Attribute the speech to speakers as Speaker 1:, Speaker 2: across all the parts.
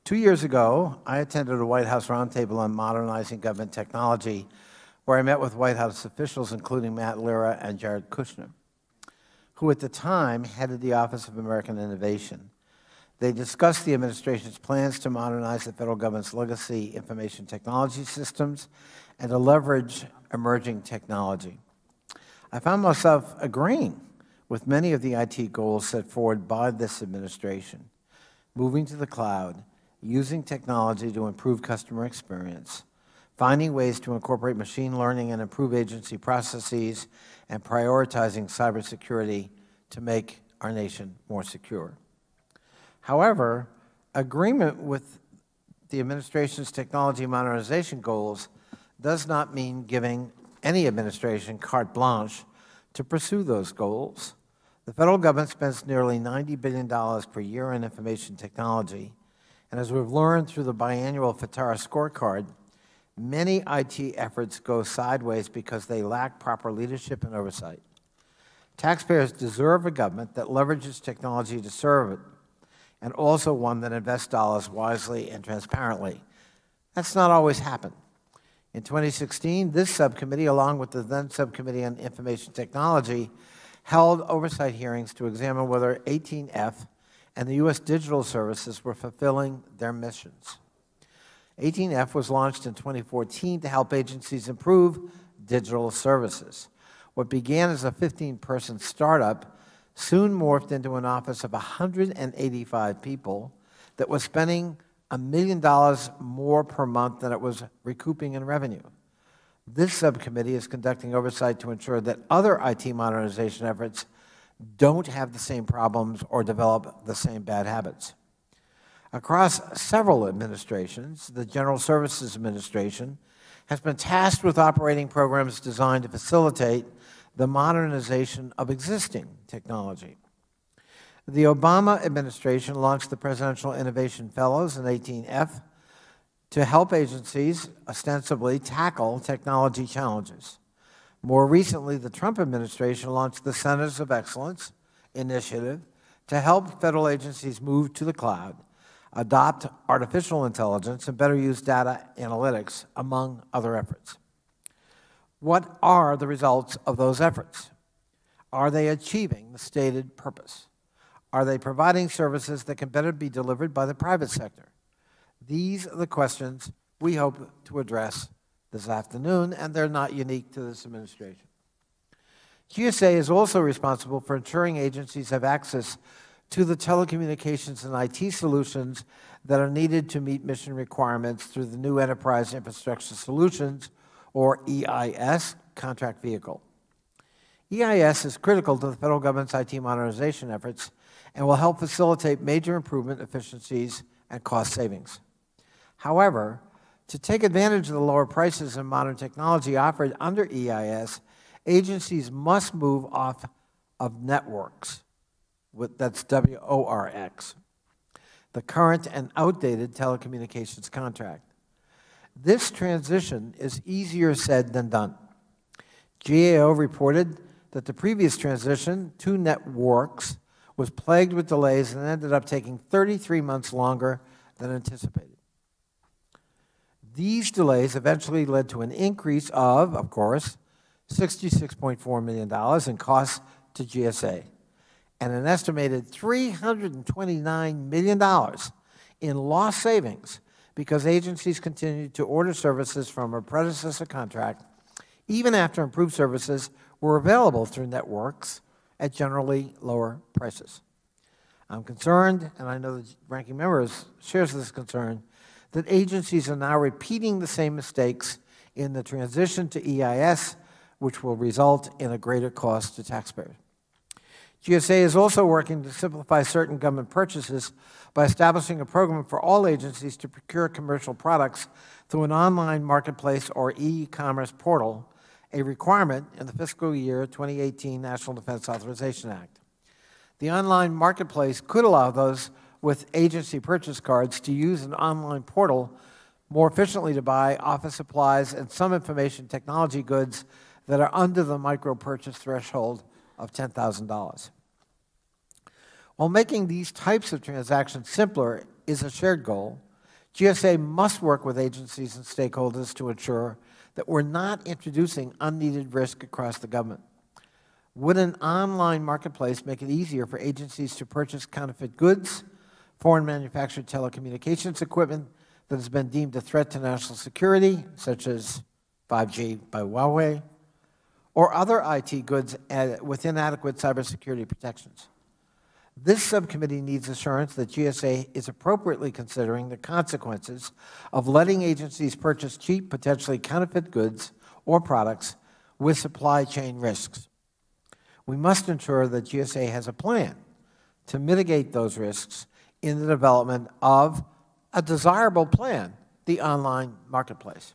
Speaker 1: 2 years ago, I attended a White House roundtable on modernizing government technology, where I met with White House officials, including Matt Lira and Jared Kushner, who at the time headed the Office of American Innovation. They discussed the administration's plans to modernize the federal government's legacy information technology systems and to leverage emerging technology. I found myself agreeing with many of the IT goals set forward by this administration: moving to the cloud, using technology to improve customer experience, finding ways to incorporate machine learning and improve agency processes, and prioritizing cybersecurity to make our nation more secure. However, agreement with the administration's technology modernization goals does not mean giving any administration carte blanche to pursue those goals. The federal government spends nearly $90 billion per year on information technology, and as we've learned through the biannual FITARA scorecard, many IT efforts go sideways because they lack proper leadership and oversight. Taxpayers deserve a government that leverages technology to serve it, and also one that invests dollars wisely and transparently. That's not always happened. In 2016, this subcommittee, along with the then Subcommittee on Information Technology, held oversight hearings to examine whether 18F and the U.S. digital services were fulfilling their missions. 18F was launched in 2014 to help agencies improve digital services. What began as a 15-person startup soon morphed into an office of 185 people that was spending $1 million more per month than it was recouping in revenue. This subcommittee is conducting oversight to ensure that other IT modernization efforts don't have the same problems or develop the same bad habits. Across several administrations, the General Services Administration has been tasked with operating programs designed to facilitate the modernization of existing technology. The Obama administration launched the Presidential Innovation Fellows in 18F to help agencies ostensibly tackle technology challenges. More recently, the Trump administration launched the Centers of Excellence initiative to help federal agencies move to the cloud, adopt artificial intelligence, and better use data analytics, among other efforts. What are the results of those efforts? Are they achieving the stated purpose? Are they providing services that can better be delivered by the private sector? These are the questions we hope to address this afternoon, and they're not unique to this administration. GSA is also responsible for ensuring agencies have access to the telecommunications and IT solutions that are needed to meet mission requirements through the new Enterprise Infrastructure Solutions, or EIS, contract vehicle. EIS is critical to the federal government's IT modernization efforts and will help facilitate major improvement, efficiencies, and cost savings. However, to take advantage of the lower prices and modern technology offered under EIS, agencies must move off of networks, that's WORX, the current and outdated telecommunications contract. This transition is easier said than done. GAO reported that the previous transition to networks was plagued with delays and ended up taking 33 months longer than anticipated. These delays eventually led to an increase of course, $66.4 million in costs to GSA and an estimated $329 million in lost savings because agencies continued to order services from a predecessor contract even after improved services were available through networks at generally lower prices. I'm concerned, and I know the ranking member shares this concern, that agencies are now repeating the same mistakes in the transition to EIS, which will result in a greater cost to taxpayers. GSA is also working to simplify certain government purchases by establishing a program for all agencies to procure commercial products through an online marketplace or e-commerce portal, a requirement in the fiscal year 2018 National Defense Authorization Act. The online marketplace could allow those with agency purchase cards to use an online portal more efficiently to buy office supplies and some information technology goods that are under the micro-purchase threshold of $10,000. While making these types of transactions simpler is a shared goal, GSA must work with agencies and stakeholders to ensure that we're not introducing unneeded risk across the government. Would an online marketplace make it easier for agencies to purchase counterfeit goods, foreign manufactured telecommunications equipment that has been deemed a threat to national security, such as 5G by Huawei, or other IT goods with inadequate cybersecurity protections? This subcommittee needs assurance that GSA is appropriately considering the consequences of letting agencies purchase cheap, potentially counterfeit goods or products with supply chain risks. We must ensure that GSA has a plan to mitigate those risks in the development of a desirable plan, the online marketplace.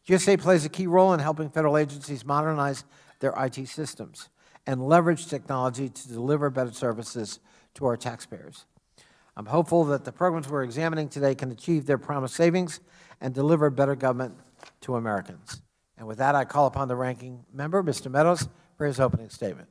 Speaker 1: GSA plays a key role in helping federal agencies modernize their IT systems and leverage technology to deliver better services to our taxpayers. I'm hopeful that the programs we're examining today can achieve their promised savings and deliver better government to Americans. And with that, I call upon the ranking member, Mr. Meadows, for his opening statement.